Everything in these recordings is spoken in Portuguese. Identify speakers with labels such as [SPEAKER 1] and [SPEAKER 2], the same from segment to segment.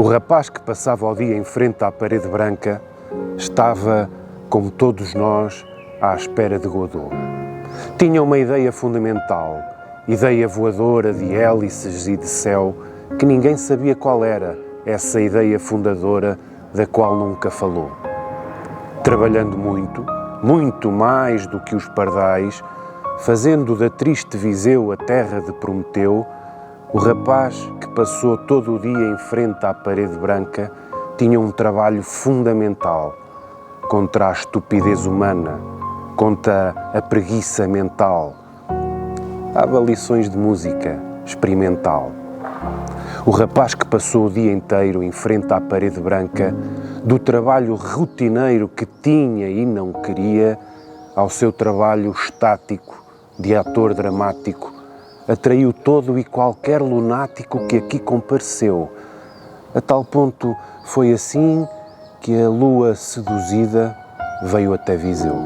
[SPEAKER 1] O rapaz que passava o dia em frente à parede branca estava, como todos nós, à espera de Godot. Tinha uma ideia fundamental, ideia voadora de hélices e de céu, que ninguém sabia qual era essa ideia fundadora da qual nunca falou. Trabalhando muito, muito mais do que os pardais, fazendo da triste Viseu a terra de Prometeu, o rapaz que passou todo o dia em frente à parede branca tinha um trabalho fundamental contra a estupidez humana, contra a preguiça mental. Dava lições de música experimental. O rapaz que passou o dia inteiro em frente à parede branca, do trabalho rotineiro que tinha e não queria, ao seu trabalho estático de ator dramático, atraiu todo e qualquer lunático que aqui compareceu. A tal ponto foi assim que a lua seduzida veio até Viseu.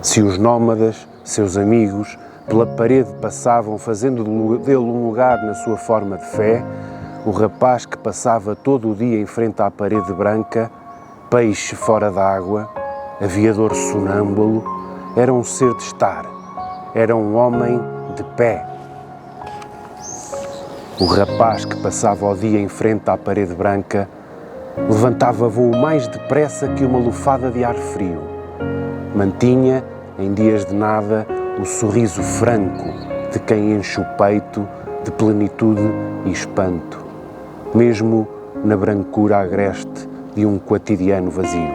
[SPEAKER 1] Se os nómadas, seus amigos, pela parede passavam fazendo dele um lugar na sua forma de fé, o rapaz que passava todo o dia em frente à parede branca, peixe fora d'água, aviador sonâmbulo, era um ser de estar, era um homem de pé. O rapaz que passava o dia em frente à parede branca levantava voo mais depressa que uma lufada de ar frio. Mantinha, em dias de nada, o sorriso franco de quem enche o peito de plenitude e espanto, mesmo na brancura agreste de um quotidiano vazio.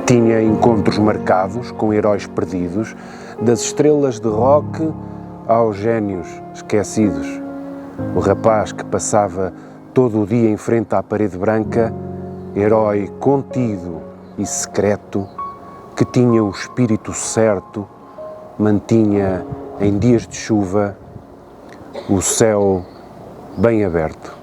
[SPEAKER 1] Tinha encontros marcados com heróis perdidos, das estrelas de rock aos génios esquecidos. O rapaz que passava todo o dia em frente à parede branca, herói contido e secreto, que tinha o espírito certo, mantinha em dias de chuva o céu bem aberto.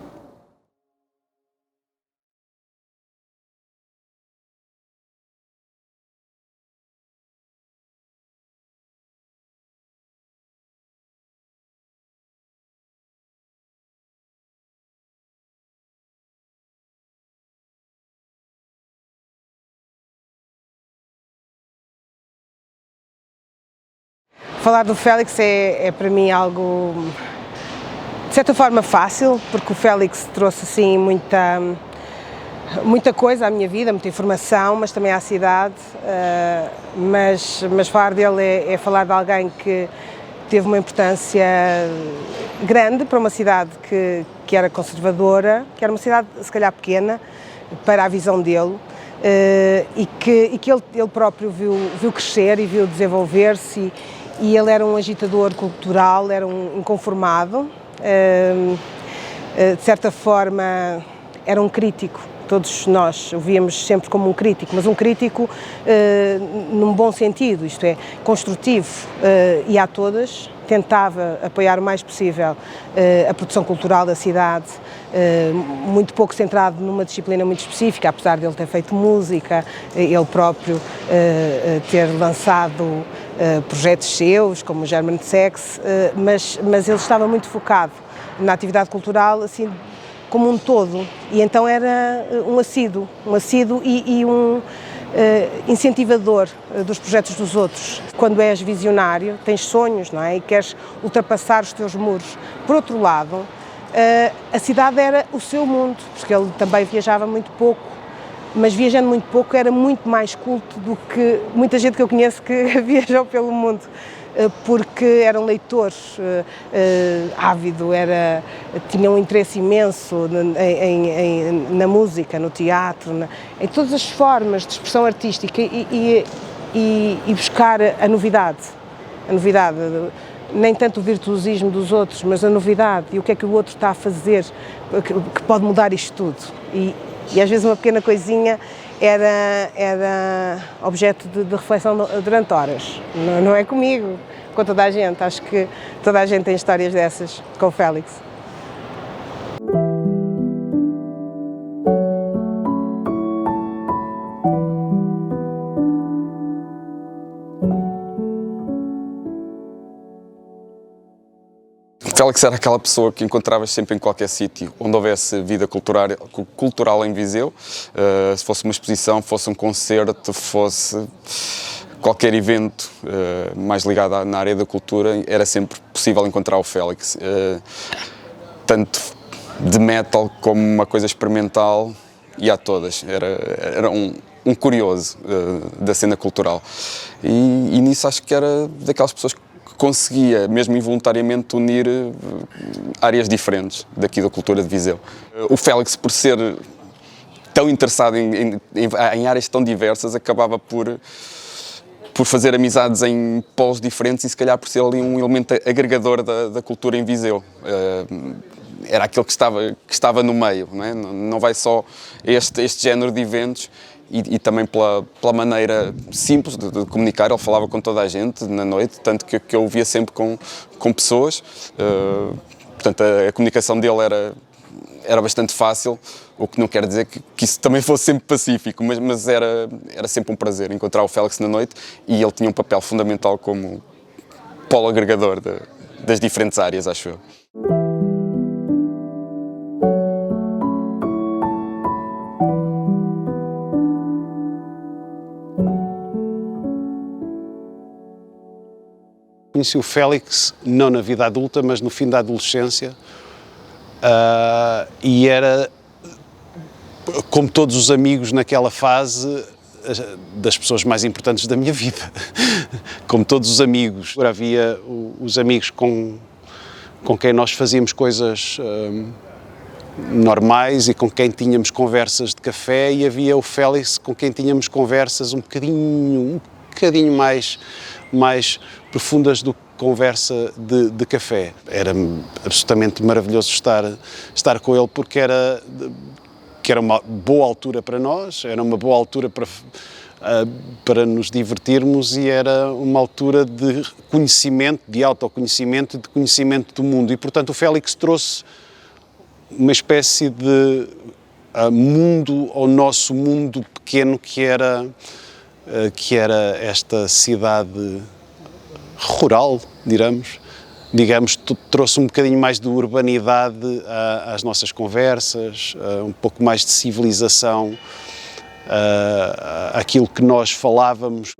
[SPEAKER 2] Falar do Félix é para mim algo, de certa forma, fácil, porque o Félix trouxe assim muita coisa à minha vida, muita informação, mas também à cidade, mas falar dele é falar de alguém que teve uma importância grande para uma cidade que era conservadora, que era uma cidade se calhar pequena para a visão dele, e que ele próprio viu crescer e viu desenvolver-se, e ele era um agitador cultural, era um inconformado, de certa forma era um crítico. Todos nós o víamos sempre como um crítico, mas um crítico num bom sentido, isto é, construtivo, e a todas tentava apoiar o mais possível a produção cultural da cidade, muito pouco centrado numa disciplina muito específica, apesar de ele ter feito música, ele próprio ter lançado projetos seus, como o German Sex, mas ele estava muito focado na atividade cultural, assim, como um todo, e então era um assíduo e um incentivador dos projetos dos outros. Quando és visionário, tens sonhos, não é? E queres ultrapassar os teus muros. Por outro lado, a cidade era o seu mundo, porque ele também viajava muito pouco, mas viajando muito pouco era muito mais culto do que muita gente que eu conheço que viajou pelo mundo, porque era um leitor ávido, tinha um interesse imenso na música, no teatro, em todas as formas de expressão artística e buscar a novidade, nem tanto o virtuosismo dos outros, mas a novidade e o que é que o outro está a fazer que pode mudar isto tudo. E às vezes uma pequena coisinha era objeto de reflexão durante horas. Não é comigo, com toda a gente. Acho que toda a gente tem histórias dessas com o Félix.
[SPEAKER 3] Félix era aquela pessoa que encontravas sempre em qualquer sítio onde houvesse vida cultural em Viseu, se fosse uma exposição, fosse um concerto, fosse qualquer evento mais ligado na área da cultura, era sempre possível encontrar o Félix, tanto de metal como uma coisa experimental, e a todas. Era um curioso da cena cultural. E nisso acho que era daquelas pessoas que conseguia, mesmo involuntariamente, unir áreas diferentes daqui da cultura de Viseu. O Félix, por ser tão interessado em áreas tão diversas, acabava por fazer amizades em polos diferentes e se calhar por ser ali um elemento agregador da cultura em Viseu. Era aquele que estava no meio, não é? Não vai só este género de eventos, e também pela maneira simples de comunicar. Ele falava com toda a gente na noite, tanto que eu o via sempre com pessoas, portanto a comunicação dele era bastante fácil, o que não quer dizer que isso também fosse sempre pacífico, mas era sempre um prazer encontrar o Félix na noite, e ele tinha um papel fundamental como polo agregador das diferentes áreas, acho eu.
[SPEAKER 4] Conheci o Félix não na vida adulta, mas no fim da adolescência, e era, como todos os amigos naquela fase, das pessoas mais importantes da minha vida. Como todos os amigos. Havia os amigos com quem nós fazíamos coisas normais e com quem tínhamos conversas de café, e havia o Félix com quem tínhamos conversas um bocadinho mais profundas do que conversa de café. Era absolutamente maravilhoso estar com ele, porque era uma boa altura para nós, era uma boa altura para nos divertirmos, e era uma altura de conhecimento, de autoconhecimento e de conhecimento do mundo. E, portanto, o Félix trouxe uma espécie de mundo ao nosso mundo pequeno que era esta cidade rural, digamos, trouxe um bocadinho mais de urbanidade às nossas conversas, um pouco mais de civilização àquilo que nós falávamos.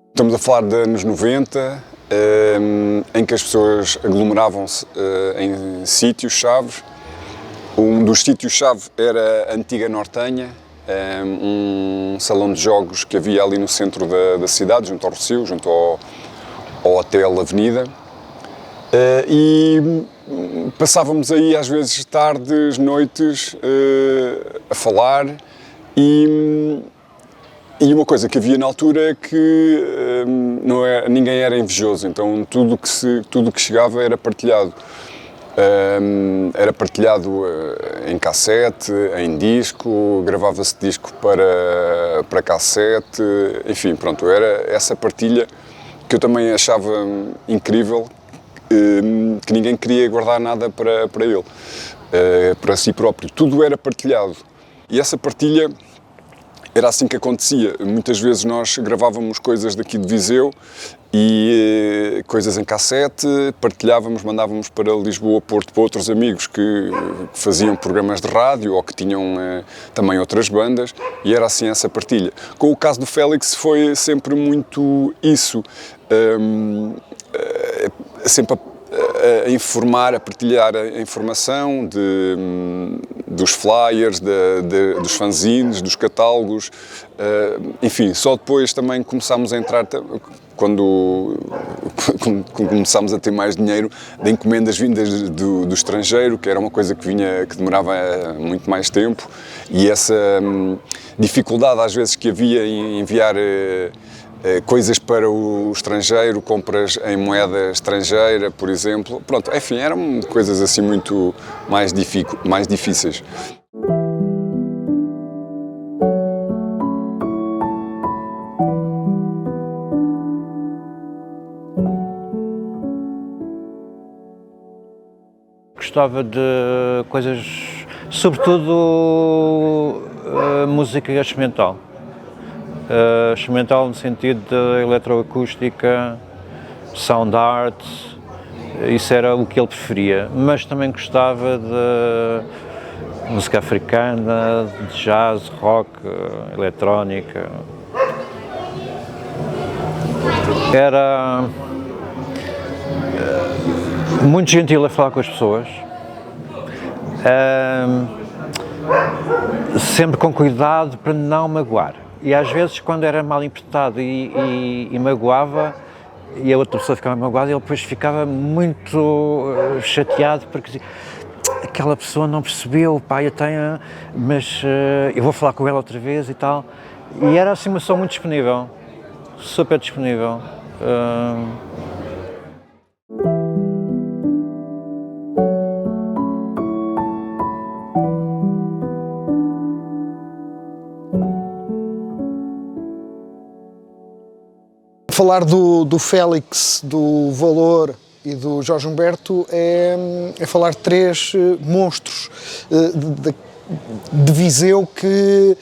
[SPEAKER 5] Estamos a falar de anos 90, em que as pessoas aglomeravam-se em sítios-chave. Um dos sítios-chave era a antiga Nortenha, um salão de jogos que havia ali no centro da cidade, junto ao Rossio, junto ao Hotel Avenida. E passávamos aí às vezes tardes, noites a falar, e uma coisa que havia na altura é que ninguém era invejoso, então tudo que chegava era partilhado. Era partilhado em cassete, em disco, gravava-se disco para cassete, enfim, pronto, era essa partilha que eu também achava incrível, que ninguém queria guardar nada para ele, para si próprio, tudo era partilhado. E essa partilha era assim que acontecia. Muitas vezes nós gravávamos coisas daqui de Viseu e coisas em cassete, partilhávamos, mandávamos para Lisboa, Porto, para outros amigos que faziam programas de rádio ou que tinham também outras bandas, e era assim essa partilha. Com o caso do Félix foi sempre muito isso, sempre a informar, a partilhar a informação dos flyers, dos fanzines, dos catálogos, enfim, só depois também começámos a entrar, quando começámos a ter mais dinheiro, de encomendas vindas do estrangeiro, que era uma coisa que demorava muito mais tempo, e essa dificuldade às vezes que havia em enviar coisas para o estrangeiro, compras em moeda estrangeira, por exemplo. Pronto, enfim, eram coisas assim muito mais difíceis.
[SPEAKER 6] Gostava de coisas Sobretudo música experimental. Experimental no sentido de eletroacústica, sound art, isso era o que ele preferia, mas também gostava de música africana, de jazz, rock, eletrónica. Era muito gentil a falar com as pessoas, sempre com cuidado para não magoar. E às vezes, quando era mal interpretado e magoava, e a outra pessoa ficava magoada, ele depois ficava muito chateado, porque dizia, aquela pessoa não percebeu, pá, mas eu vou falar com ela outra vez e tal. E era assim uma pessoa muito disponível, super disponível.
[SPEAKER 7] Falar do Félix, do Valor e do Jorge Humberto é falar de três monstros de Viseu que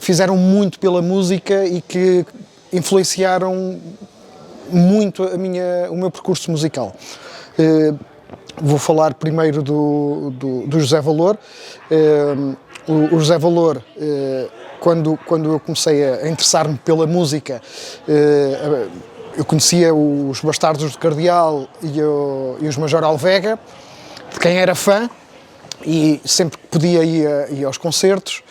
[SPEAKER 7] fizeram muito pela música e que influenciaram muito o meu percurso musical. Vou falar primeiro do José Valor. O José Valor, quando eu comecei a interessar-me pela música, eu conhecia os Bastardos do Cardeal e os Major Alvega, de quem era fã, e sempre que podia ir aos concertos,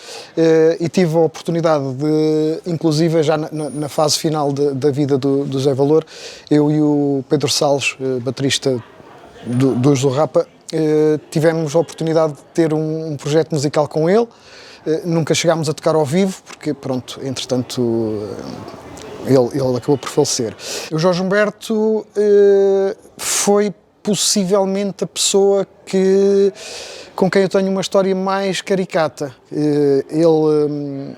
[SPEAKER 7] e tive a oportunidade de, inclusive já na fase final da vida do José Valor, eu e o Pedro Salles, baterista do Zorrapa, tivemos a oportunidade de ter um projeto musical com ele. Nunca chegámos a tocar ao vivo, porque, pronto, entretanto, ele acabou por falecer. O Jorge Humberto foi possivelmente a pessoa com quem eu tenho uma história mais caricata. Ele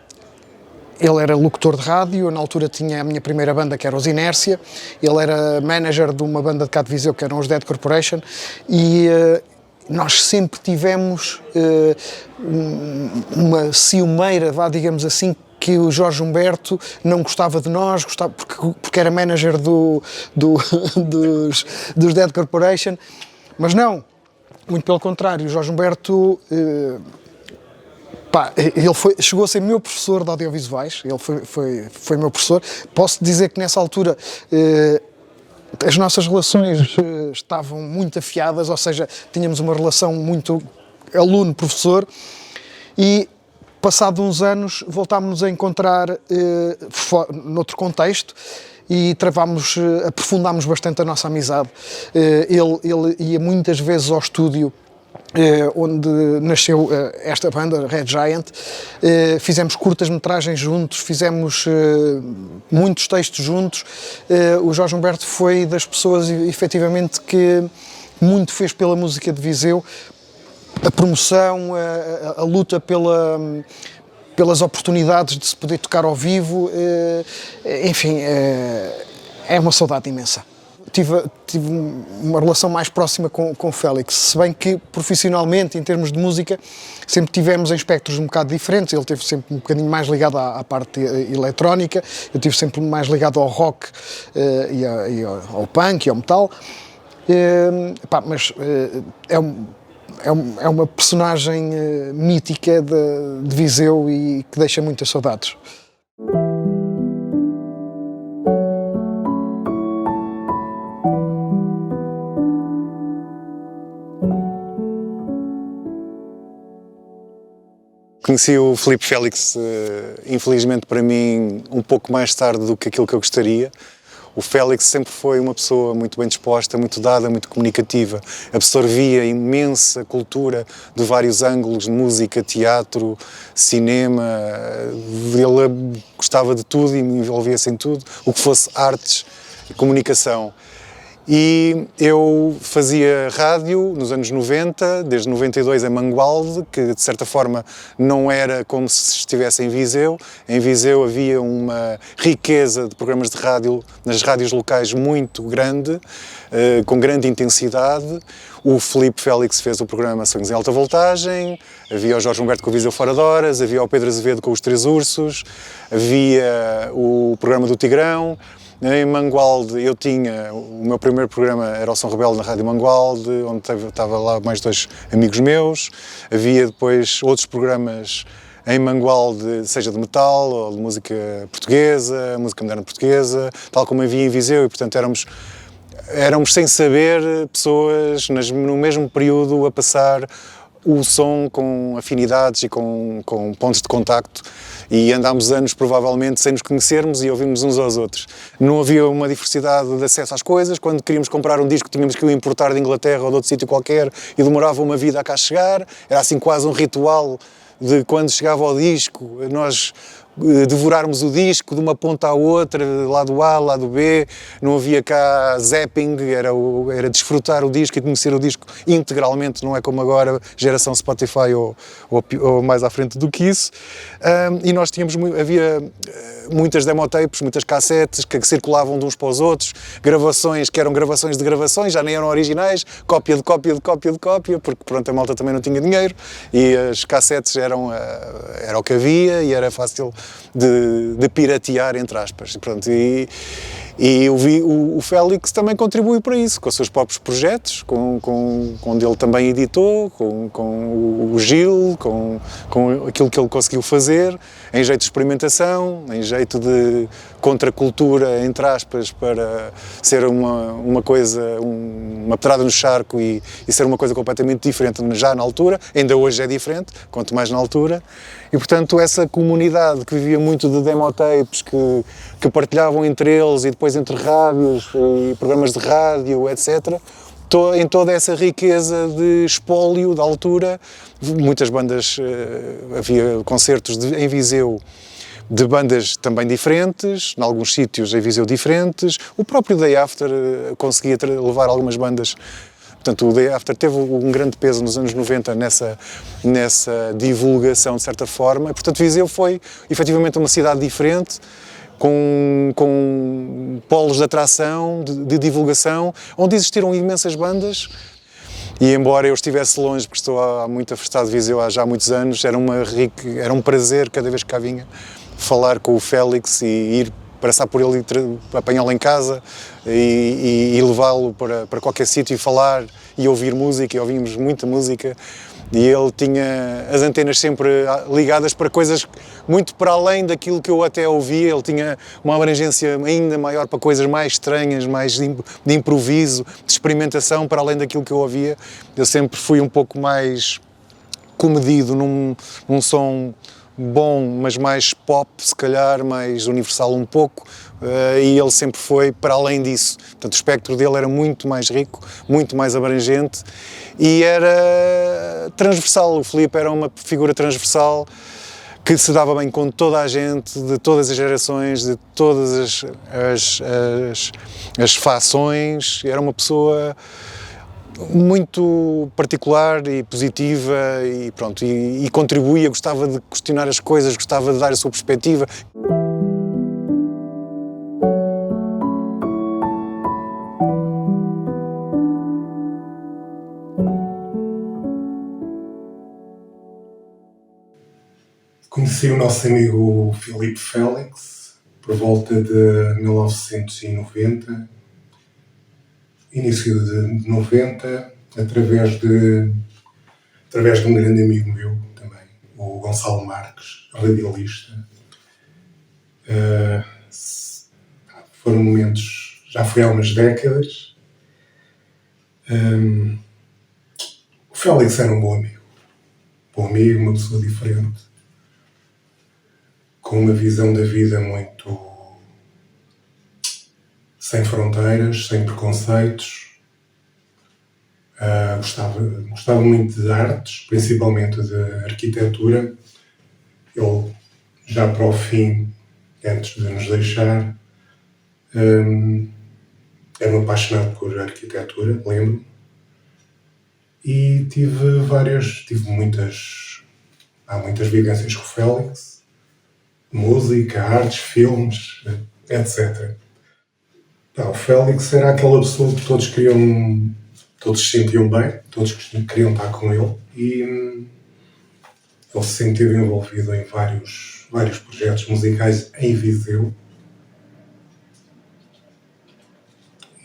[SPEAKER 7] era locutor de rádio, eu, na altura tinha a minha primeira banda, que era os Inércia. Ele era manager de uma banda de cá de Viseu, que eram os Dead Corporation, e nós sempre tivemos uma ciumeira, digamos assim, que o Jorge Humberto não gostava de nós, porque era manager dos Dead Corporation, mas não, muito pelo contrário. O Jorge Humberto chegou a ser meu professor de audiovisuais, ele foi meu professor. Posso dizer que nessa altura as nossas relações estavam muito afiadas, ou seja, tínhamos uma relação muito aluno-professor, e passado uns anos voltámos-nos a encontrar noutro contexto e aprofundámos bastante a nossa amizade. Ele ia muitas vezes ao estúdio onde nasceu esta banda, Red Giant. Fizemos curtas-metragens juntos, fizemos muitos textos juntos. O Jorge Humberto foi das pessoas, efetivamente, que muito fez pela música de Viseu, a promoção, a luta pelas oportunidades de se poder tocar ao vivo, enfim, é uma saudade imensa. Tive uma relação mais próxima com o Félix, se bem que profissionalmente, em termos de música, sempre tivemos em espectros um bocado diferentes. Ele esteve sempre um bocadinho mais ligado à parte eletrónica, eu estive sempre mais ligado ao rock e ao punk e ao metal, mas é uma personagem mítica de Viseu e que deixa muitas saudades.
[SPEAKER 4] Conheci o Filipe Félix, infelizmente para mim, um pouco mais tarde do que aquilo que eu gostaria. O Félix sempre foi uma pessoa muito bem disposta, muito dada, muito comunicativa, absorvia imensa cultura de vários ângulos, música, teatro, cinema. Ele gostava de tudo e me envolvia-se em tudo, o que fosse artes e comunicação. E eu fazia rádio nos anos 90, desde 92 em Mangualde, que de certa forma não era como se estivesse em Viseu. Em Viseu havia uma riqueza de programas de rádio nas rádios locais muito grande, com grande intensidade. O Filipe Félix fez o programa Sonhos em Alta Voltagem, havia o Jorge Humberto com o Viseu Fora de Horas, havia o Pedro Azevedo com os Três Ursos, havia o programa do Tigrão. Em Mangualde eu tinha, o meu primeiro programa era o Som Rebelde na Rádio Mangualde, onde estava lá mais 2 amigos meus. Havia depois outros programas em Mangualde, seja de metal ou de música portuguesa, música moderna portuguesa, tal como havia em Viseu, e portanto éramos sem saber pessoas no mesmo período a passar o som com afinidades e com pontos de contacto, e andámos anos provavelmente sem nos conhecermos e ouvirmos uns aos outros. Não havia uma diversidade de acesso às coisas. Quando queríamos comprar um disco tínhamos que o importar de Inglaterra ou de outro sítio qualquer e demorava uma vida a cá chegar. Era assim quase um ritual de quando chegava ao disco nós devorarmos o disco de uma ponta à outra, lado A, lado B. Não havia cá zapping, era desfrutar o disco e conhecer o disco integralmente, não é como agora, geração Spotify ou mais à frente do que isso. E nós havia muitas demotapes, muitas cassetes que circulavam de uns para os outros, gravações que eram gravações de gravações, já nem eram originais, cópia de cópia de cópia de cópia, porque pronto, a malta também não tinha dinheiro e as cassetes era o que havia e era fácil de piratear, entre aspas. Pronto, e eu vi o Félix também contribui para isso, com os seus próprios projetos, onde ele também editou, com o Gil, com aquilo que ele conseguiu fazer, em jeito de experimentação, em jeito de contracultura, entre aspas, para ser uma coisa, uma pedrada no charco e ser uma coisa completamente diferente já na altura. Ainda hoje é diferente, quanto mais na altura. E, portanto, essa comunidade que vivia muito de demotapes, que partilhavam entre eles e depois entre rádios e programas de rádio, etc., em toda essa riqueza de espólio da altura, muitas bandas, havia concertos em Viseu de bandas também diferentes, em alguns sítios em Viseu diferentes. O próprio Day After conseguia levar algumas bandas. Portanto, o Day After teve um grande peso nos anos 90 nessa divulgação, de certa forma. Portanto, Viseu foi efetivamente uma cidade diferente, com polos de atração, de divulgação, onde existiram imensas bandas. E embora eu estivesse longe, porque estou muito afastado de Viseu há já muitos anos, era um prazer cada vez que cá vinha falar com o Félix e ir passar por ele e apanhá-lo em casa e levá-lo para qualquer sítio e falar e ouvir música, e ouvimos muita música. E ele tinha as antenas sempre ligadas para coisas muito para além daquilo que eu até ouvia. Ele tinha uma abrangência ainda maior para coisas mais estranhas, mais de improviso, de experimentação, para além daquilo que eu ouvia. Eu sempre fui um pouco mais comedido num som bom, mas mais pop, se calhar, mais universal um pouco, e ele sempre foi para além disso. Portanto, o espectro dele era muito mais rico, muito mais abrangente e era transversal. O Filipe era uma figura transversal que se dava bem com toda a gente, de todas as gerações, de todas as fações. Era uma pessoa muito particular e positiva e pronto, e contribuía, gostava de questionar as coisas, gostava de dar a sua perspectiva.
[SPEAKER 1] Conheci o nosso amigo Filipe Félix por volta de 1990, início de 90, através de um grande amigo meu também, o Gonçalo Marques, radialista. Foram momentos, já foi há umas décadas. O Félix era um bom amigo, uma pessoa diferente, com uma visão da vida muito sem fronteiras, sem preconceitos. Gostava muito de artes, principalmente de arquitetura. Ele, já para o fim, antes de nos deixar, era um apaixonado por arquitetura, lembro-me. E há muitas vivências com o Félix, música, artes, filmes, etc. O Félix era aquela pessoa que todos queriam
[SPEAKER 8] Todos se sentiam bem, todos queriam estar com ele e ele se sentiu envolvido em vários projetos musicais em Viseu.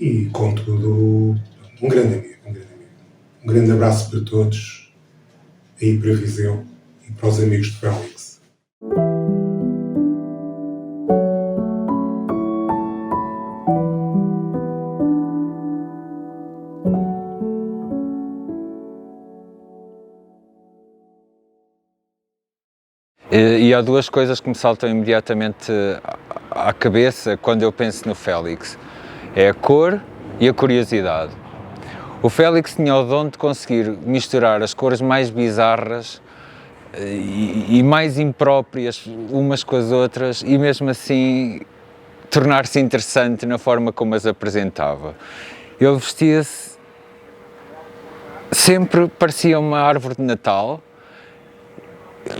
[SPEAKER 8] E, contudo, um grande amigo. Um grande abraço para todos, aí para Viseu e para os amigos de Félix.
[SPEAKER 9] E há duas coisas que me saltam imediatamente à cabeça quando eu penso no Félix. É a cor e a curiosidade. O Félix tinha o dom de conseguir misturar as cores mais bizarras e mais impróprias umas com as outras e mesmo assim tornar-se interessante na forma como as apresentava. Ele vestia-se, sempre parecia uma árvore de Natal,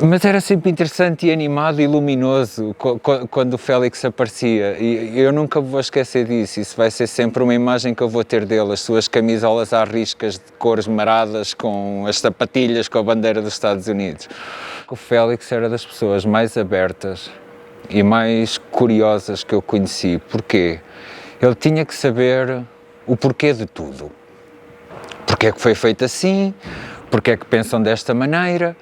[SPEAKER 9] mas era sempre interessante e animado e luminoso quando o Félix aparecia, e eu nunca vou esquecer disso. Isso vai ser sempre uma imagem que eu vou ter dele, as suas camisolas às riscas de cores maradas com as sapatilhas com a bandeira dos Estados Unidos. O Félix era das pessoas mais abertas e mais curiosas que eu conheci. Porquê? Ele tinha que saber o porquê de tudo. Porquê é que foi feito assim? Porquê é que pensam desta maneira?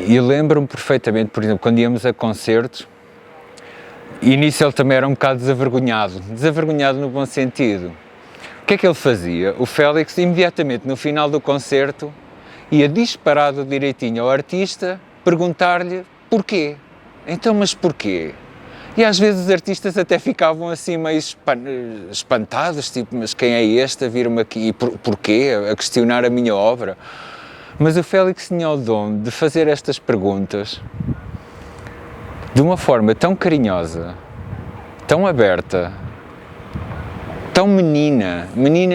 [SPEAKER 9] E lembro-me perfeitamente, por exemplo, quando íamos a concertos, e nisso ele também era um bocado desavergonhado no bom sentido. O que é que ele fazia? O Félix, imediatamente no final do concerto, ia disparado direitinho ao artista perguntar-lhe porquê. Então, mas porquê? E às vezes os artistas até ficavam assim meio espantados, tipo, mas quem é este a vir-me aqui e porquê? A questionar a minha obra. Mas o Félix tinha o dom de fazer estas perguntas de uma forma tão carinhosa, tão aberta, tão menina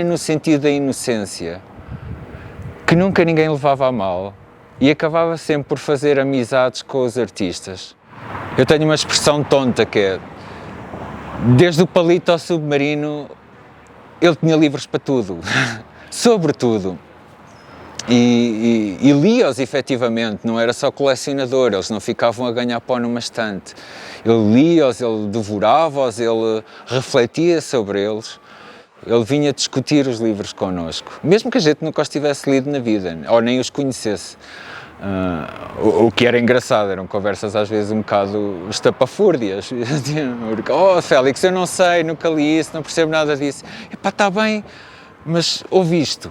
[SPEAKER 9] no sentido da inocência, que nunca ninguém levava a mal e acabava sempre por fazer amizades com os artistas. Eu tenho uma expressão tonta que é, desde o palito ao submarino, ele tinha livros para tudo, sobre tudo. E lia-os efetivamente, não era só colecionador, eles não ficavam a ganhar pó numa estante. Ele lia-os, ele devorava-os, ele refletia sobre eles, ele vinha discutir os livros connosco, mesmo que a gente nunca os tivesse lido na vida, ou nem os conhecesse. O que era engraçado, eram conversas às vezes um bocado estapafúrdias. Oh, Félix, eu não sei, nunca li isso, não percebo nada disso. Epá, está bem, mas ouve isto.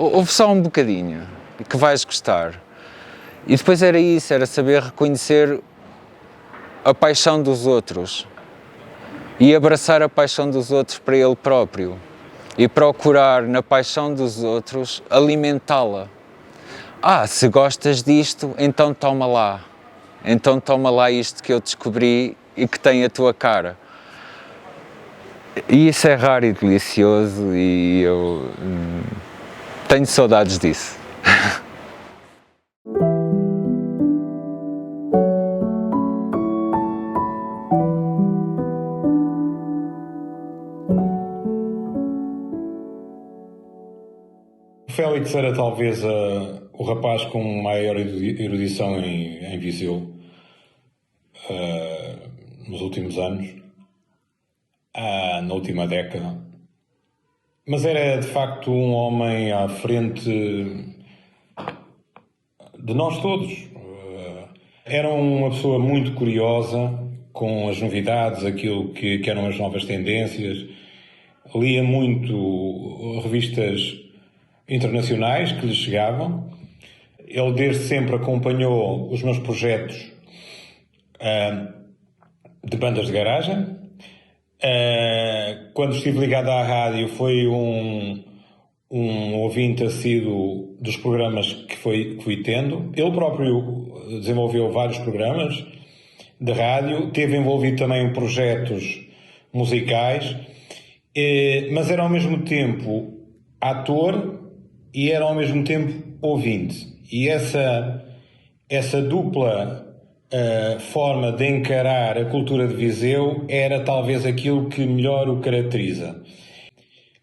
[SPEAKER 9] Ouve só um bocadinho, que vais gostar. E depois era isso, era saber reconhecer a paixão dos outros e abraçar a paixão dos outros para ele próprio e procurar na paixão dos outros alimentá-la. Se gostas disto, então toma lá isto que eu descobri e que tem a tua cara. E isso é raro e delicioso e eu tenho saudades disso.
[SPEAKER 10] O Félix era talvez o rapaz com maior erudição em Viseu nos últimos anos, na última década. Mas era de facto um homem à frente de nós todos. Era uma pessoa muito curiosa com as novidades, aquilo que eram as novas tendências. Lia muito revistas internacionais que lhe chegavam. Ele desde sempre acompanhou os meus projetos de bandas de garagem. Quando estive ligado à rádio foi um ouvinte assíduo dos programas que fui tendo. Ele próprio desenvolveu vários programas de rádio, esteve envolvido também em projetos musicais, mas era ao mesmo tempo ator e era ao mesmo tempo ouvinte. E essa dupla forma de encarar a cultura de Viseu era talvez aquilo que melhor o caracteriza.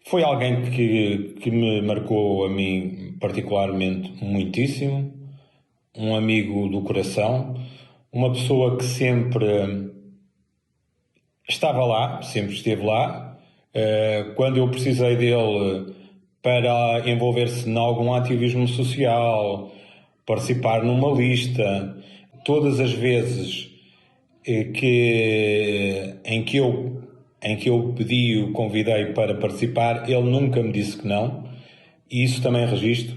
[SPEAKER 10] Foi alguém que me marcou a mim particularmente muitíssimo, um amigo do coração, uma pessoa que sempre estava lá, sempre esteve lá. Quando eu precisei dele para envolver-se em algum ativismo social, participar numa lista, todas as vezes em que eu pedi, o convidei para participar, ele nunca me disse que não, e isso também registro,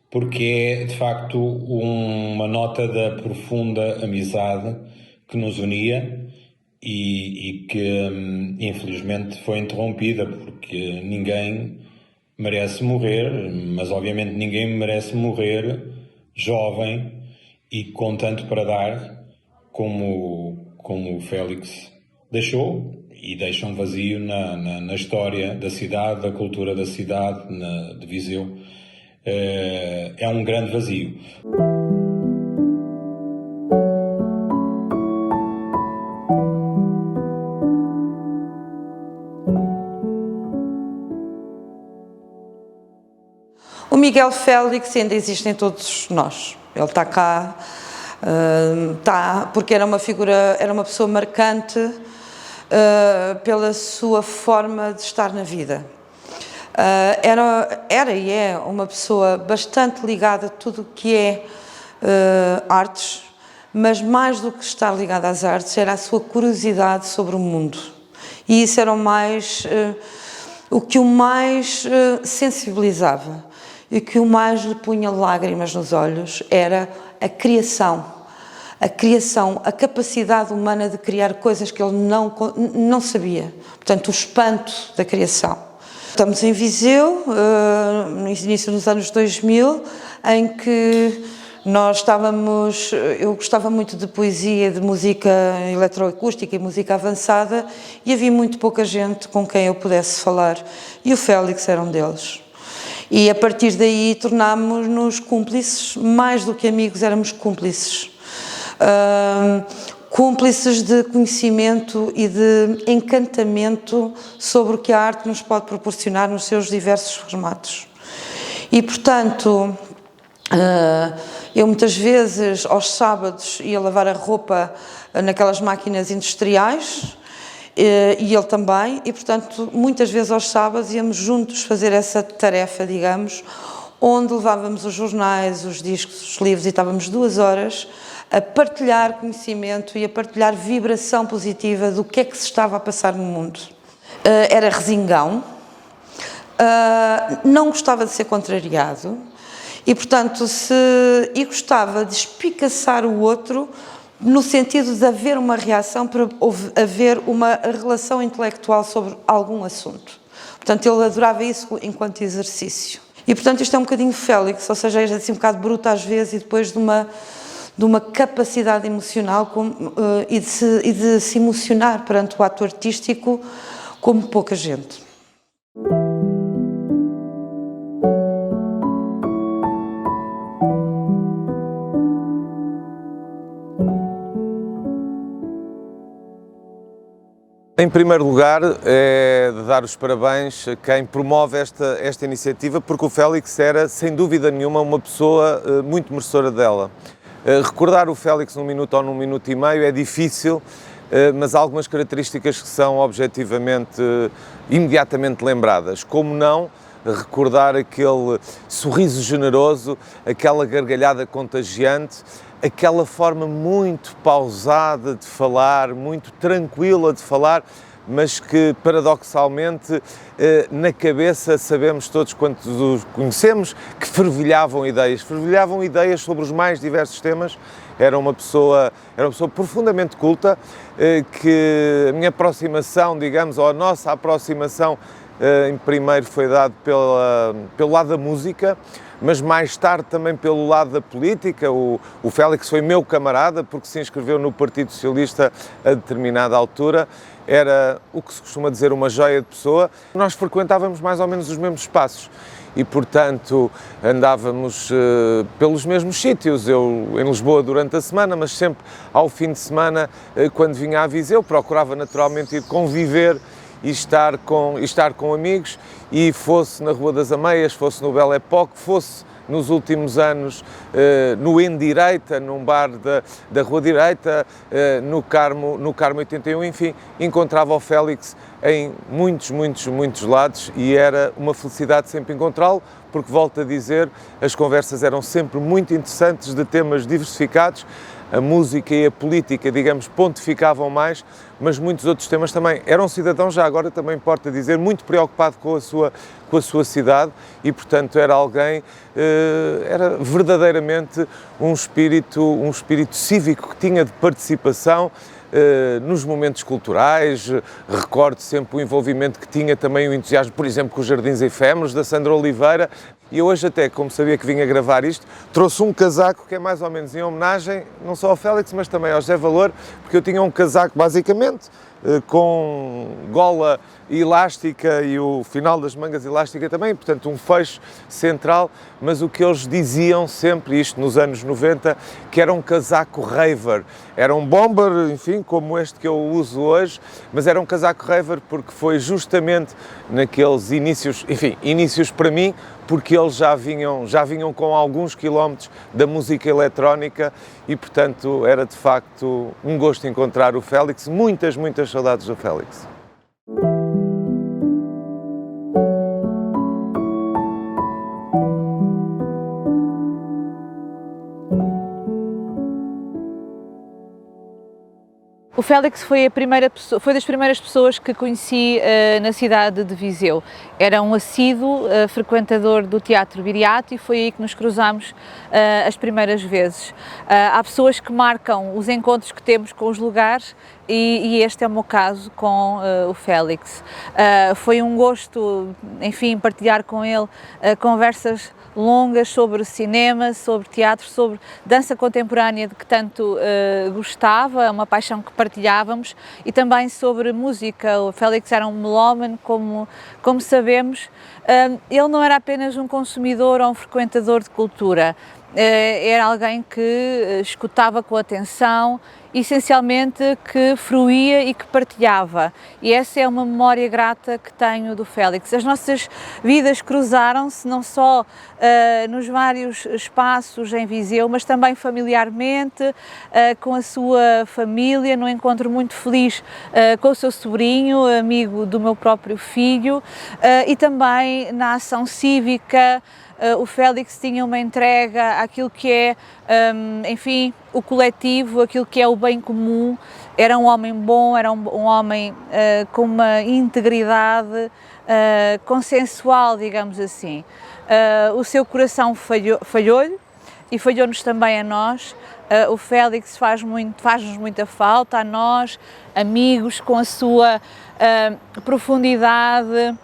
[SPEAKER 10] porque é de facto uma nota da profunda amizade que nos unia e que infelizmente foi interrompida, porque ninguém merece morrer, mas obviamente ninguém merece morrer jovem e com tanto para dar como o Félix deixou e deixa um vazio na história da cidade, da cultura da cidade, de Viseu. É um grande vazio.
[SPEAKER 11] O Miguel Félix ainda existe em todos nós. Ele está cá, porque era uma figura, era uma pessoa marcante pela sua forma de estar na vida. Era e é uma pessoa bastante ligada a tudo o que é artes, mas mais do que estar ligada às artes, era a sua curiosidade sobre o mundo. E isso era o que o mais sensibilizava. E o que o mais lhe punha lágrimas nos olhos era a criação, a capacidade humana de criar coisas que ele não sabia. Portanto, o espanto da criação. Estamos em Viseu, no início dos anos 2000, em que eu gostava muito de poesia, de música eletroacústica e música avançada, e havia muito pouca gente com quem eu pudesse falar, e o Félix era um deles. E a partir daí tornámos-nos cúmplices, mais do que amigos, éramos cúmplices. Cúmplices de conhecimento e de encantamento sobre o que a arte nos pode proporcionar nos seus diversos formatos. E, portanto, eu muitas vezes, aos sábados, ia lavar a roupa naquelas máquinas industriais, e ele também, e portanto muitas vezes aos sábados íamos juntos fazer essa tarefa, digamos, onde levávamos os jornais, os discos, os livros, e estávamos 2 horas a partilhar conhecimento e a partilhar vibração positiva do que é que se estava a passar no mundo. Era resingão, não gostava de ser contrariado e portanto e gostava de espicaçar o outro no sentido de haver uma reação, para haver uma relação intelectual sobre algum assunto. Portanto, ele adorava isso enquanto exercício. E, portanto, isto é um bocadinho Félix, ou seja, é assim um bocado bruto às vezes, e depois de uma capacidade emocional e de se emocionar perante o ato artístico como pouca gente.
[SPEAKER 12] Em primeiro lugar, é de dar os parabéns a quem promove esta iniciativa, porque o Félix era, sem dúvida nenhuma, uma pessoa muito merecedora dela. Recordar o Félix num minuto ou num minuto e meio é difícil, mas há algumas características que são objetivamente, imediatamente lembradas. Como não recordar aquele sorriso generoso, aquela gargalhada contagiante, aquela forma muito pausada de falar, muito tranquila de falar, mas que, paradoxalmente, na cabeça sabemos todos, quantos os conhecemos, que fervilhavam ideias sobre os mais diversos temas. Era uma pessoa profundamente culta, que a minha aproximação, digamos, ou a nossa aproximação, em primeiro foi dado pelo lado da música, mas mais tarde também pelo lado da política. O Félix foi meu camarada porque se inscreveu no Partido Socialista a determinada altura. Era o que se costuma dizer uma joia de pessoa. Nós frequentávamos mais ou menos os mesmos espaços e, portanto, andávamos pelos mesmos sítios. Eu em Lisboa durante a semana, mas sempre ao fim de semana, quando vinha a Viseu, procurava naturalmente ir conviver e estar com amigos, e fosse na Rua das Ameias, fosse no Belle Époque, fosse nos últimos anos no Endireita, num bar da Rua Direita, no Carmo 81, enfim, encontrava o Félix em muitos lados e era uma felicidade sempre encontrá-lo, porque, volto a dizer, as conversas eram sempre muito interessantes, de temas diversificados. A música e a política, digamos, pontificavam mais, mas muitos outros temas também. Era um cidadão, já agora também importa dizer, muito preocupado com a sua cidade e, portanto, era alguém, era verdadeiramente um espírito cívico que tinha de participação nos momentos culturais. Recordo sempre o envolvimento que tinha, também o entusiasmo, por exemplo, com os Jardins Efêmeros, da Sandra Oliveira. E hoje até, como sabia que vinha gravar isto, trouxe um casaco que é mais ou menos em homenagem, não só ao Félix, mas também ao José Valor, porque eu tinha um casaco, basicamente, com gola elástica e o final das mangas elástica também, portanto um fecho central, mas o que eles diziam sempre, isto nos anos 90, que era um casaco raver, era um bomber, enfim, como este que eu uso hoje, mas era um casaco raver porque foi justamente naqueles inícios, enfim, inícios para mim, porque eles já vinham com alguns quilómetros da música eletrónica e, portanto, era de facto um gosto encontrar o Félix, muitas saudades do Félix.
[SPEAKER 13] O Félix foi das primeiras pessoas que conheci na cidade de Viseu. Era um assíduo frequentador do Teatro Viriato e foi aí que nos cruzámos as primeiras vezes. Há pessoas que marcam os encontros que temos com os lugares e este é o meu caso com o Félix. Foi um gosto, enfim, partilhar com ele conversas longas sobre cinema, sobre teatro, sobre dança contemporânea de que tanto gostava, uma paixão que partilhávamos, e também sobre música. O Félix era um melómano, como sabemos. Ele não era apenas um consumidor ou um frequentador de cultura, era alguém que escutava com atenção, essencialmente que fruía e que partilhava, e essa é uma memória grata que tenho do Félix. As nossas vidas cruzaram-se não só nos vários espaços em Viseu, mas também familiarmente, com a sua família, num encontro muito feliz com o seu sobrinho, amigo do meu próprio filho, e também na ação cívica. O Félix tinha uma entrega àquilo que é, enfim, o coletivo, aquilo que é o bem comum. Era um homem bom, era um homem com uma integridade consensual, digamos assim. O seu coração falhou-lhe e falhou-nos também a nós. O Félix faz-nos muita falta, a nós, amigos, com a sua profundidade,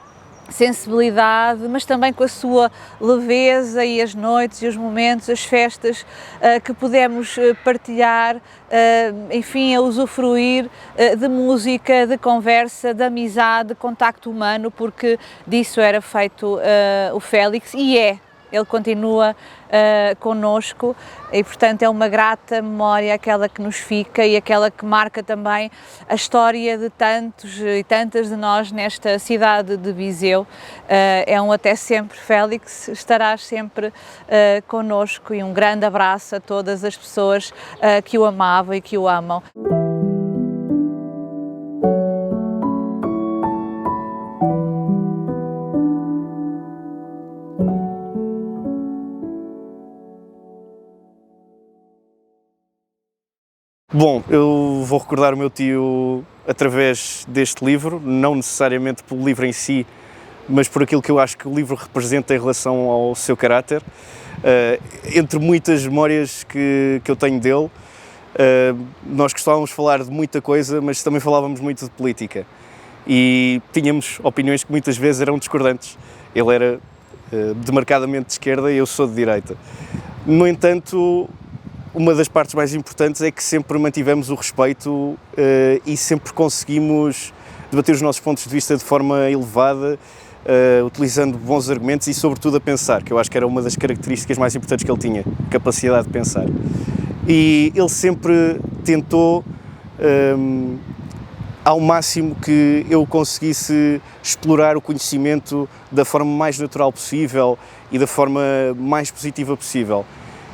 [SPEAKER 13] sensibilidade, mas também com a sua leveza, e as noites e os momentos, as festas que pudemos partilhar, enfim, a usufruir de música, de conversa, de amizade, de contacto humano, porque disso era feito o Félix e ele continua connosco, e portanto é uma grata memória aquela que nos fica e aquela que marca também a história de tantos e tantas de nós nesta cidade de Viseu. É um até sempre, Félix, estarás sempre connosco, e um grande abraço a todas as pessoas que o amavam e que o amam.
[SPEAKER 14] Bom, eu vou recordar o meu tio através deste livro, não necessariamente pelo livro em si, mas por aquilo que eu acho que o livro representa em relação ao seu caráter. Entre muitas memórias que eu tenho dele, nós gostávamos de falar de muita coisa, mas também falávamos muito de política. E tínhamos opiniões que muitas vezes eram discordantes. Ele era demarcadamente de esquerda e eu sou de direita. No entanto, uma das partes mais importantes é que sempre mantivemos o respeito e sempre conseguimos debater os nossos pontos de vista de forma elevada, utilizando bons argumentos e, sobretudo, a pensar, que eu acho que era uma das características mais importantes que ele tinha, capacidade de pensar. E ele sempre tentou, ao máximo que eu conseguisse explorar o conhecimento da forma mais natural possível e da forma mais positiva possível.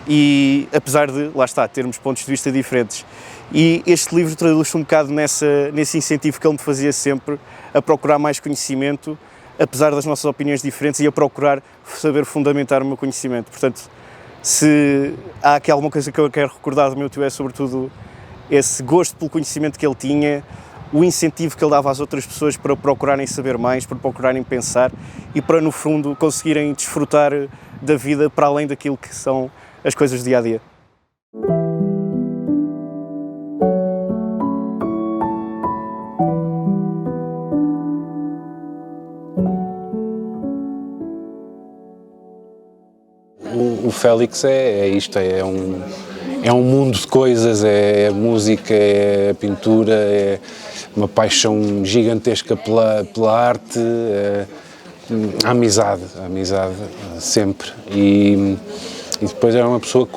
[SPEAKER 14] E apesar de, lá está, termos pontos de vista diferentes. E este livro traduz-se um bocado nesse incentivo que ele me fazia sempre a procurar mais conhecimento, apesar das nossas opiniões diferentes, e a procurar saber fundamentar o meu conhecimento. Portanto, se há aqui alguma coisa que eu quero recordar do meu tio, é sobretudo esse gosto pelo conhecimento que ele tinha, o incentivo que ele dava às outras pessoas para procurarem saber mais, para procurarem pensar e para, no fundo, conseguirem desfrutar da vida para além daquilo que são as coisas do dia-a-dia.
[SPEAKER 1] O Félix é isto, é um mundo de coisas, é música, é pintura, é uma paixão gigantesca pela arte, a amizade sempre. E depois era uma pessoa que,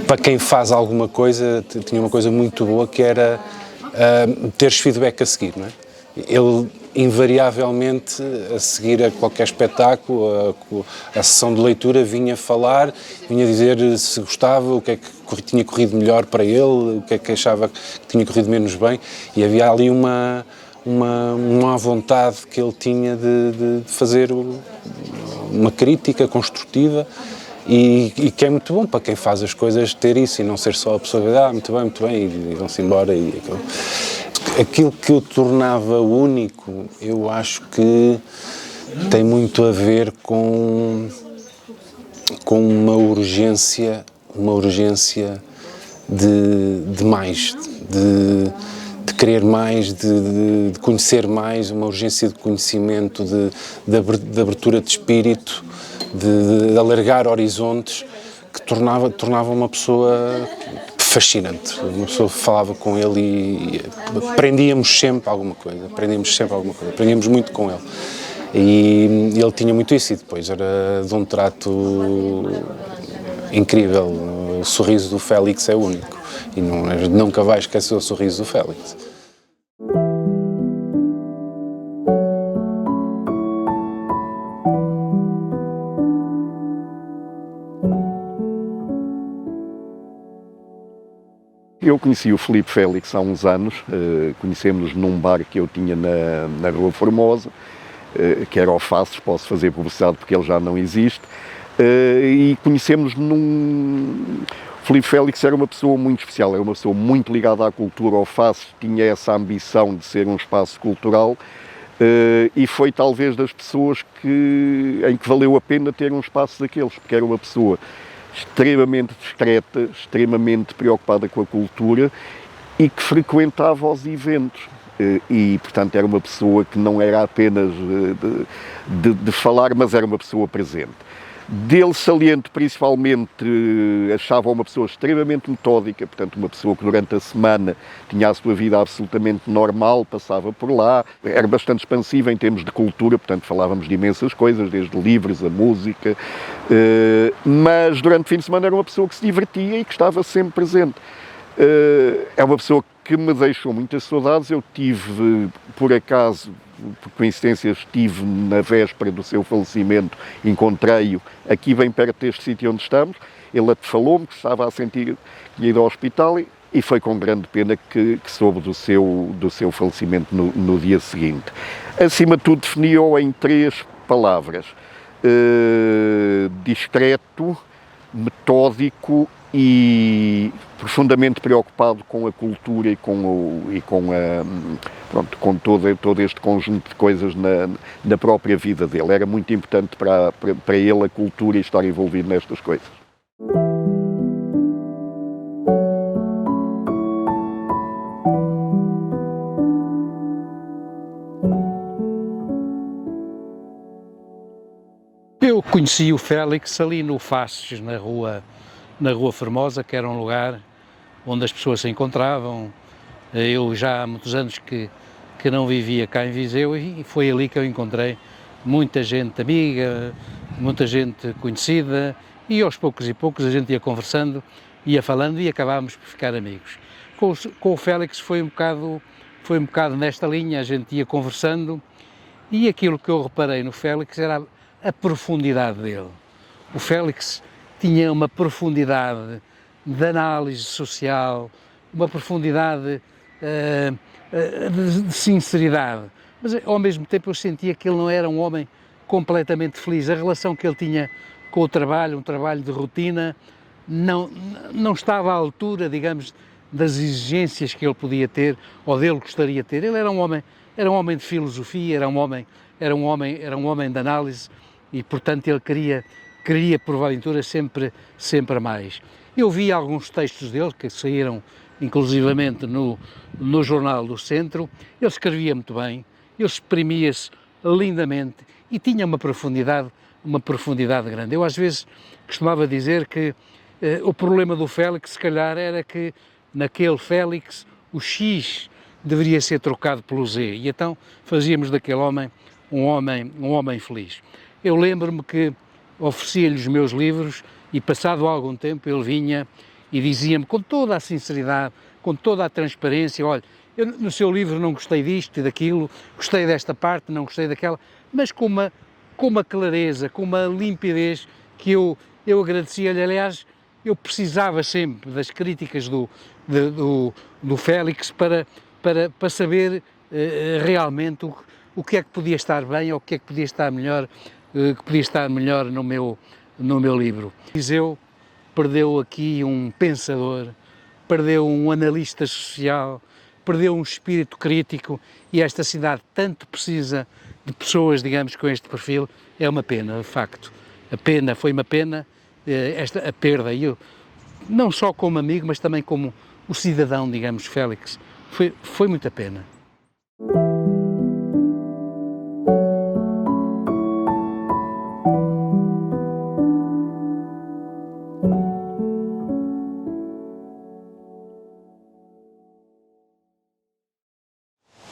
[SPEAKER 1] para quem faz alguma coisa, tinha uma coisa muito boa, que era teres feedback a seguir, não é? Ele invariavelmente, a seguir a qualquer espetáculo, a sessão de leitura, vinha falar, vinha dizer se gostava, o que é que tinha corrido melhor para ele, o que é que achava que tinha corrido menos bem, e havia ali uma vontade que ele tinha de fazer uma crítica construtiva, e que é muito bom para quem faz as coisas ter isso, e não ser só a pessoa que muito bem, e vão-se embora. Aquilo que o tornava único, eu acho que tem muito a ver com uma urgência de mais, de querer mais, de conhecer mais, uma urgência de conhecimento, de abertura de espírito, de alargar horizontes, que tornava uma pessoa fascinante. Uma pessoa falava com ele e aprendíamos sempre alguma coisa, aprendíamos muito com ele. E ele tinha muito isso, e depois era de um trato incrível. O sorriso do Félix é único, e nunca vai esquecer o sorriso do Félix.
[SPEAKER 15] Eu conheci o Filipe Félix há uns anos, conhecemos-nos num bar que eu tinha na Rua Formosa, que era o Faces, posso fazer publicidade porque ele já não existe, e conhecemos-nos Filipe Félix era uma pessoa muito especial, era uma pessoa muito ligada à cultura. O Faces tinha essa ambição de ser um espaço cultural, e foi talvez das pessoas em que valeu a pena ter um espaço daqueles, porque era uma pessoa extremamente discreta, extremamente preocupada com a cultura e que frequentava os eventos. E, portanto, era uma pessoa que não era apenas de falar, mas era uma pessoa presente. Dele saliente, principalmente, achava uma pessoa extremamente metódica, portanto, uma pessoa que durante a semana tinha a sua vida absolutamente normal, passava por lá, era bastante expansiva em termos de cultura, portanto, falávamos de imensas coisas, desde livros, a música, mas durante o fim de semana era uma pessoa que se divertia e que estava sempre presente. É uma pessoa que me deixou muitas saudades. Eu tive, por acaso, por coincidência, estive na véspera do seu falecimento, encontrei-o aqui bem perto deste sítio onde estamos. Ele falou-me que estava a sentir que tinha ido ao hospital e foi com grande pena que soube do seu falecimento no dia seguinte. Acima de tudo, definiu-o em 3 palavras: discreto, metódico e profundamente preocupado com a cultura e com todo este conjunto de coisas na própria vida dele. Era muito importante para ele a cultura e estar envolvido nestas coisas.
[SPEAKER 16] Eu conheci o Félix ali no Faces, na Rua Formosa, que era um lugar onde as pessoas se encontravam. Eu já há muitos anos que não vivia cá em Viseu, e foi ali que eu encontrei muita gente amiga, muita gente conhecida, e aos poucos e poucos a gente ia conversando, ia falando e acabámos por ficar amigos. com o Félix foi um bocado nesta linha, a gente ia conversando, e aquilo que eu reparei no Félix era a profundidade dele. O Félix tinha uma profundidade de análise social, uma profundidade de sinceridade, mas ao mesmo tempo eu sentia que ele não era um homem completamente feliz. A relação que ele tinha com o trabalho, um trabalho de rotina, não estava à altura, digamos, das exigências que ele podia ter ou dele gostaria de ter. Ele era um homem de filosofia, era um homem de análise e, portanto, ele queria porventura sempre mais. Eu vi alguns textos dele que saíram inclusivamente no Jornal do Centro. Ele escrevia muito bem, ele exprimia-se lindamente e tinha uma profundidade grande. Eu às vezes costumava dizer que o problema do Félix, se calhar, era que naquele Félix o X deveria ser trocado pelo Z, e então fazíamos daquele homem um homem feliz. Eu lembro-me que oferecia-lhe os meus livros e, passado algum tempo, ele vinha e dizia-me com toda a sinceridade, com toda a transparência: olha, eu no seu livro não gostei disto e daquilo, gostei desta parte, não gostei daquela, mas com uma clareza, com uma limpidez que eu agradecia-lhe. Aliás, eu precisava sempre das críticas do Félix para saber realmente o que é que podia estar bem ou o que é que podia estar melhor, no meu livro. Viseu perdeu aqui um pensador, perdeu um analista social, perdeu um espírito crítico, e esta cidade tanto precisa de pessoas, digamos, com este perfil. É uma pena, de facto. Foi uma pena a perda. E eu, não só como amigo, mas também como o cidadão, digamos, Félix. Foi muita pena.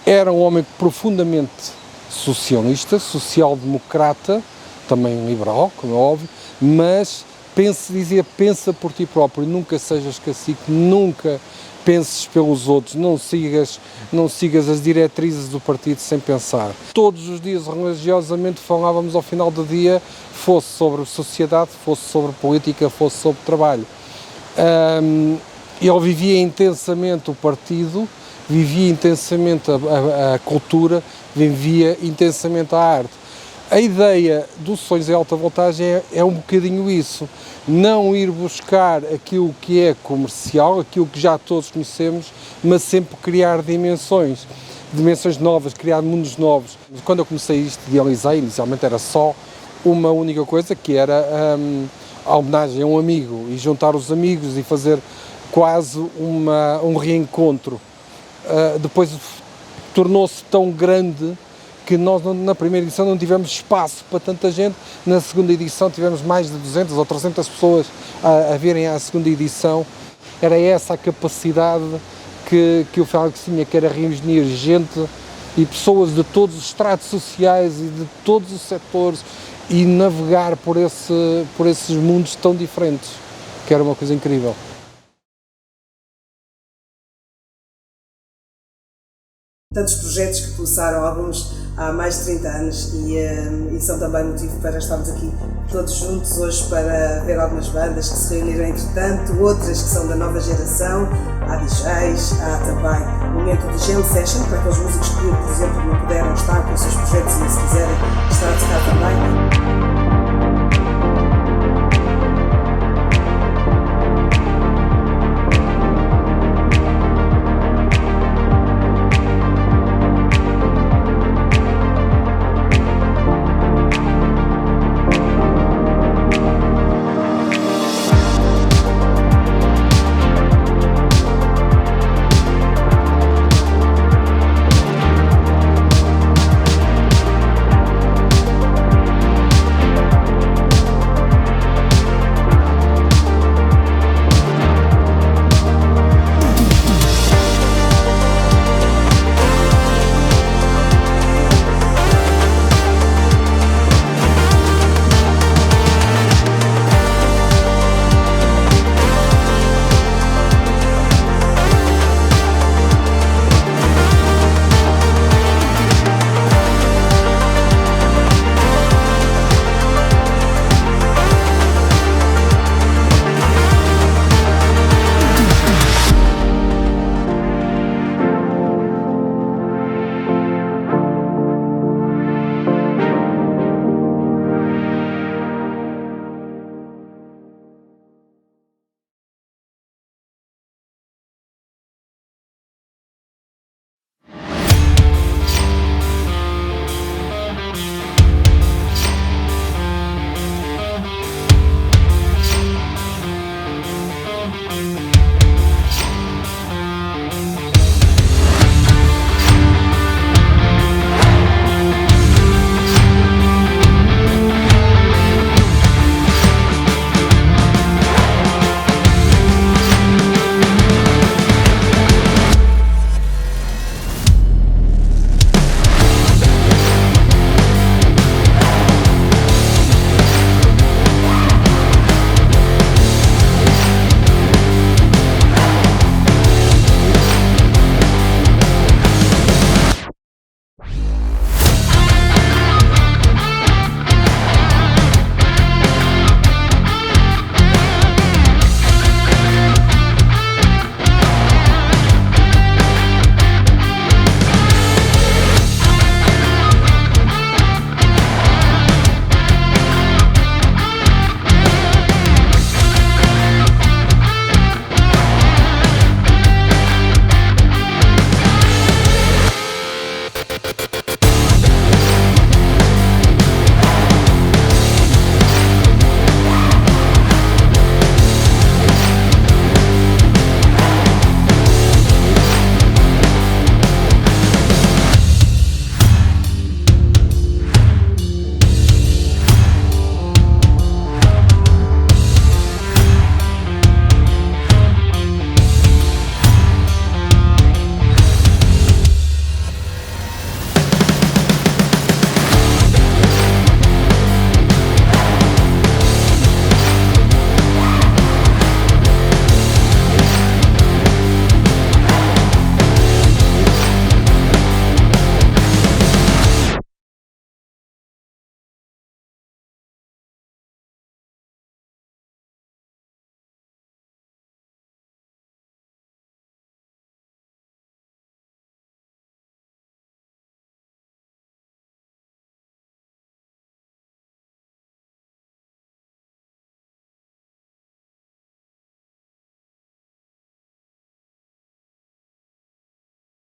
[SPEAKER 1] Era um homem profundamente socialista, social-democrata, também liberal, como é óbvio, mas pensa por ti próprio, nunca sejas cacique, nunca penses pelos outros, não sigas as diretrizes do partido sem pensar. Todos os dias, religiosamente, falávamos ao final do dia, fosse sobre sociedade, fosse sobre política, fosse sobre trabalho. Ele vivia intensamente o partido, vivia intensamente a cultura, vivia intensamente a arte. A ideia dos sonhos em alta voltagem é um bocadinho isso, não ir buscar aquilo que é comercial, aquilo que já todos conhecemos, mas sempre criar dimensões novas, criar mundos novos. Quando eu comecei isto, idealizei, inicialmente era só uma única coisa, que era a homenagem a um amigo, e juntar os amigos e fazer quase um reencontro. Depois tornou-se tão grande que nós na primeira edição não tivemos espaço para tanta gente, na segunda edição tivemos mais de 200 ou 300 pessoas a virem à segunda edição. Era essa a capacidade que o Félix tinha, que era reunir gente e pessoas de todos os estratos sociais e de todos os setores e navegar por esses mundos tão diferentes, que era uma coisa incrível.
[SPEAKER 2] Tantos projetos que começaram, alguns há mais de 30 anos, e são também motivo para estarmos aqui todos juntos hoje para ver algumas bandas que se reuniram entretanto, outras que são da nova geração. Há DJs, há também um momento de jam session para aqueles músicos que, por exemplo, não puderam estar com os seus projetos e se quiserem estar a tocar também.